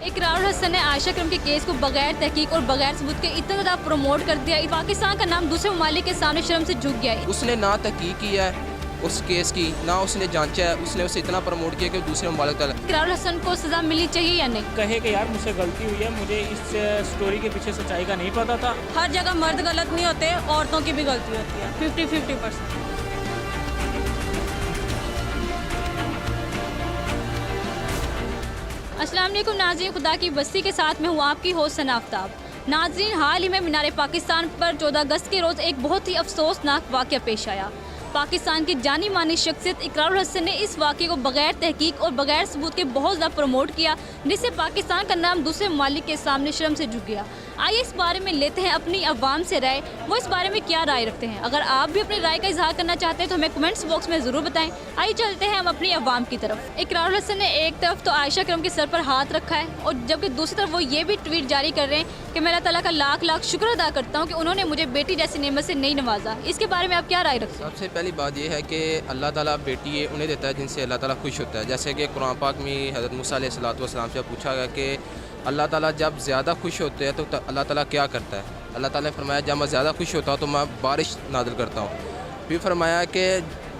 इकरारुल हसन ने आयशा करम के केस को बगैर तहकीक और बगैर सबूत के इतना ज़्यादा प्रमोट कर दिया, पाकिस्तान का नाम दूसरे ममालिक के सामने शर्म से झुक गया है। उसने ना तहकीक की है उस केस की, ना उसने जांचा है, उसने उसे इतना प्रमोट किया कि दूसरे ममालिक तक। इकरारुल हसन को सज़ा मिलनी चाहिए या नहीं? कहे कि यार मुझसे गलती हुई है, मुझे इस स्टोरी के पीछे सच्चाई का नहीं पता था। हर जगह मर्द गलत नहीं होते, औरतों की भी गलती होती है 50-50%। अस्सलाम वालेकुम नाज़रीन, खुदा की बस्ती के साथ में हूँ आपकी होस्ट सना आफ्ताब। नाज़रीन, हाल ही में मीनार पाकिस्तान पर 14 अगस्त के रोज़ एक बहुत ही अफसोसनाक वाक़या पेश आया। पाकिस्तान की जानी मानी शख्सियत इकरारुल हसन ने इस वाक़े को बगैर तहकीक और बगैर सबूत के बहुत ज़्यादा प्रमोट किया, जिससे पाकिस्तान का नाम दूसरे ममालिक के सामने शर्म से झुक गया। आइए इस बारे में लेते हैं अपनी अवाम से राय, वो इस बारे में क्या राय रखते हैं। अगर आप भी अपनी राय का इजहार करना चाहते हैं तो हमें कमेंट्स बॉक्स में ज़रूर बताएं। आइए चलते हैं हम अपनी अवाम की तरफ। इकरारुल हसन ने एक तरफ तो आयशा करम के सर पर हाथ रखा है और जबकि दूसरी तरफ वो ये भी ट्वीट जारी कर रहे हैं कि मैं अल्लाह ताला का लाख लाख शुक्र अदा करता हूँ कि उन्होंने मुझे बेटी जैसी नेमत से नहीं नवाजा। इसके बारे में आप क्या राय रखते हैं? सबसे पहली बात यह है कि अल्लाह ताला बेटी है उन्हें देता है जिनसे अल्लाह ताला खुश होता है। जैसे कि कुरान पाक में हज़रत मूसा अलैहिस्सलाम से पूछा गया कि अल्लाह ताला जब ज़्यादा खुश होते हैं तो अल्लाह ताला क्या करता है। अल्लाह ताला ने फरमाया जब मैं ज़्यादा खुश होता हूँ तो मैं बारिश नाज़िल करता हूँ। फिर फरमाया कि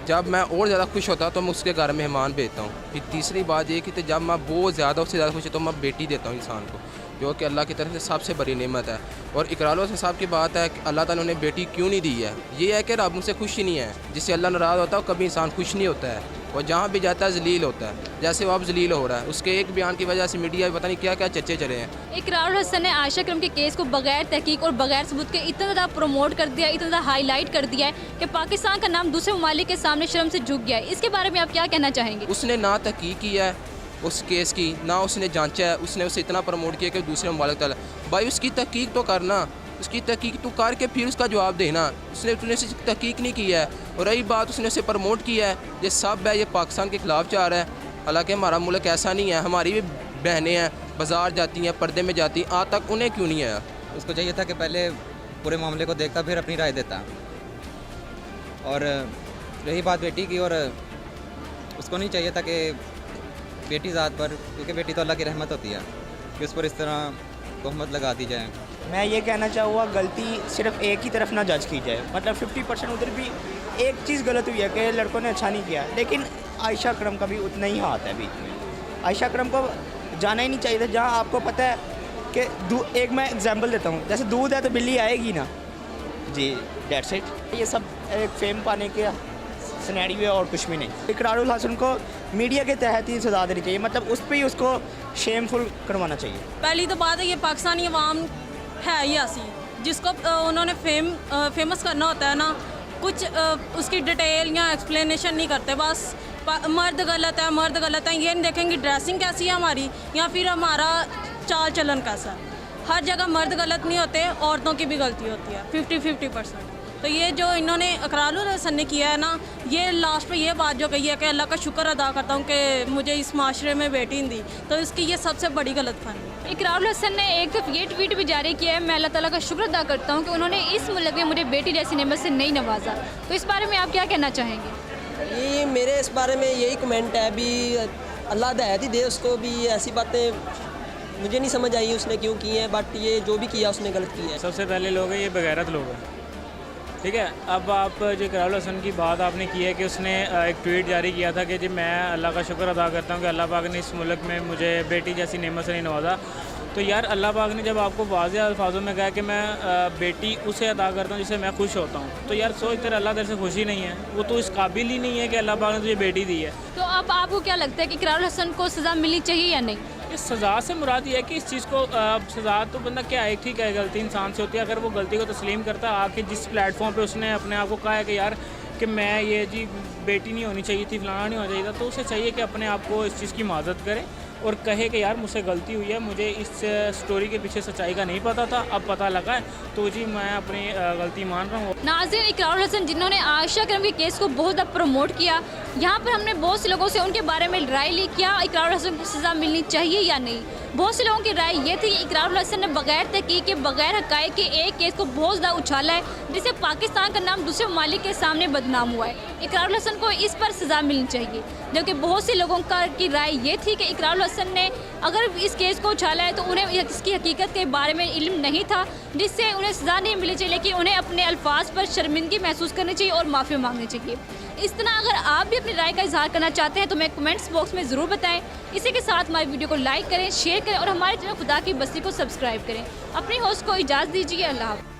जब मैं और ज़्यादा खुश होता हूँ तो मैं उसके घर मेहमान भेजता हूँ। फिर तीसरी बात ये कि जब मैं बहुत ज़्यादा उससे ज़्यादा खुश होता हूँ तो मैं बेटी देता हूँ इंसान को, जो कि अल्लाह की तरफ से सबसे बड़ी नेमत है। और इकरारुल हसन साहब की बात है कि अल्लाह ताला ने उन्हें बेटी क्यों नहीं दी है, ये है कि रब उनसे खुश ही नहीं है। जिससे अल्लाह नाराज़ होता है कभी इंसान खुश नहीं होता है और जहाँ भी जाता है जलील होता है, जैसे वो अब जलील हो रहा है। उसके एक बयान की वजह से मीडिया में पता नहीं क्या क्या चर्चे चले हैं। इकरारुल हसन ने आयशा करम के केस को बगैर तहकीक और बगैर सबूत के इतना ज़्यादा प्रमोट कर दिया, इतना ज़्यादा हाईलाइट कर दिया है कि पाकिस्तान का नाम दूसरे ममालिक के सामने शर्म से झुक गया है। इसके बारे में आप क्या कहना चाहेंगे? उसने ना तहकीक की है उस केस की, ना उसने जांचा है, उसने उसे इतना प्रमोट किया कि दूसरे ममालिक तक। भाई उसकी तहकीक तो करना, उसकी तहकीक तो करके फिर उसका जवाब देना। उसने तहकीक नहीं की है। और रही बात उसने उसे प्रमोट किया है, ये सब है, ये पाकिस्तान के ख़िलाफ़ जा रहा है। हालांकि हमारा मुल्क ऐसा नहीं है, हमारी भी बहनें हैं बाज़ार जाती हैं, पर्दे में जाती हैं, आज तक उन्हें क्यों नहीं आया? उसको चाहिए था कि पहले पूरे मामले को देखता फिर अपनी राय देता। और रही बात बेटी की, और उसको नहीं चाहिए था कि बेटी ज़ात पर, क्योंकि बेटी तो अल्लाह की रहमत होती है, कि उस पर इस तरह तहमत लगा दी जाए। मैं ये कहना चाहूँगा गलती सिर्फ एक ही तरफ ना जज की जाए। मतलब 50% उधर भी एक चीज़ गलत हुई है कि लड़कों ने अच्छा नहीं किया, लेकिन आयशा करम का भी उतना ही हाथ है बीच में। आयशा करम को जाना ही नहीं चाहिए था। जहाँ आपको पता है कि एक मैं एग्जांपल देता हूँ, जैसे दूध है तो बिल्ली आएगी ना जी, डेट्स इट। ये सब एक फेम पाने के सिनेरियो है और कुछ भी नहीं। इकरारुल हसन को मीडिया के तहत ही सजा देनी चाहिए, मतलब उस पर ही उसको शेमफुल करवाना चाहिए। पहली तो बात है ये पाकिस्तानी अवाम है ही ऐसी, जिसको उन्होंने फेमस करना होता है ना, कुछ उसकी डिटेल या एक्सप्लेनेशन नहीं करते। बस मर्द गलत है, मर्द गलत है, ये नहीं देखेंगे ड्रेसिंग कैसी है हमारी या फिर हमारा चाल चलन कैसा है। हर जगह मर्द गलत नहीं होते, औरतों की भी गलती होती है 50-50%। तो ये जो इन्होंने इकरारुल हसन ने किया है ना, ये लास्ट में ये बात जो कही है कि अल्लाह का शुक्र अदा करता हूँ कि मुझे इस माशरे में बेटी दी, तो इसकी ये सबसे बड़ी गलतफहमी है। इकरारुल हसन ने एक तरफ ये ट्वीट भी जारी किया है, मैं अल्लाह ताला का शुक्र अदा करता हूँ कि उन्होंने इस मुल्क में मुझे बेटी जैसी नेमत से नहीं नवाजा। तो इस बारे में आप क्या कहना चाहेंगे? ये मेरे इस बारे में यही कमेंट है, भी अल्लाह हिदायत ही दे उसको। भी ऐसी बातें मुझे नहीं समझ आई उसने क्यों की हैं, बट ये जो भी किया उसने गलत किया है। सबसे पहले लोग हैं ये बेगैरत लोग हैं, ठीक है। अब आप जो इकरारुल हसन की बात आपने की है कि उसने एक ट्वीट जारी किया था कि जी मैं अल्लाह का शुक्र अदा करता हूँ कि अल्लाह पाक ने इस मुल्क में मुझे बेटी जैसी नेमत से नहीं नवाजा। तो यार अल्लाह पाक ने जब आपको वाज़ेह अल्फाजों में कहा कि मैं बेटी उसे अदा करता हूँ जिससे मैं खुश होता हूँ, तो यार सोच तेरा अल्लाह तेरे से खुश ही नहीं है, वो तो इस काबिल ही नहीं है कि अल्लाह पाक ने तुझे बेटी दी है। तो अब आपको क्या लगता है कि इकरारुल हसन को सज़ा मिलनी चाहिए या नहीं? इस सज़ा से मुराद ये है कि इस चीज़ को सज़ा तो बंदा क्या है, ठीक है गलती इंसान से होती है, अगर वो गलती को तस्लीम करता है, आके जिस प्लेटफॉर्म पे उसने अपने आप को कहा है कि यार कि मैं ये जी बेटी नहीं होनी चाहिए थी, फलाना नहीं होना चाहिए था, तो उसे चाहिए कि अपने आप को इस चीज़ की माजत करे और कहे कि यार मुझसे गलती हुई है, मुझे इस स्टोरी के पीछे सच्चाई का नहीं पता था, अब पता लगा है, तो जी मैं अपनी गलती मान रहा हूँ। नाज़रीन, इकरारुल हसन जिन्होंने आयशा करम के केस को बहुत ज़्यादा प्रमोट किया, यहाँ पर हमने बहुत से लोगों से उनके बारे में राय ली, क्या इकरारुल हसन को सज़ा मिलनी चाहिए या नहीं। बहुत से लोगों की राय ये थी कि इकरारुल हसन ने बगैर तहकीक के, बगैर हक़ाइक़ के एक केस को बहुत ज़्यादा उछाला है, जिससे पाकिस्तान का नाम दूसरे ममालिक के सामने बदनाम हुआ है। इकरारुल हसन को इस पर सज़ा मिलनी चाहिए, जबकि बहुत से लोगों की राय ये थी कि इकरारुल हसन ने अगर इस केस को उछाला है तो उन्हें इसकी हकीकत के बारे में इल्म नहीं था, जिससे उन्हें सज़ा नहीं मिलनी चाहिए, लेकिन उन्हें अपने अल्फाज पर शर्मिंदगी महसूस करनी चाहिए और माफ़ी मांगनी चाहिए। इस तरह अगर आप भी अपनी राय का इजहार करना चाहते हैं तो हमें कमेंट्स बॉक्स में ज़रूर बताएं। इसी के साथ हमारी वीडियो को लाइक करें, शेयर करें और हमारे चैनल खुदा की बस्ती को सब्सक्राइब करें। अपनी होस्ट को इजाज़त दीजिए। अल्लाह हाफ़िज़।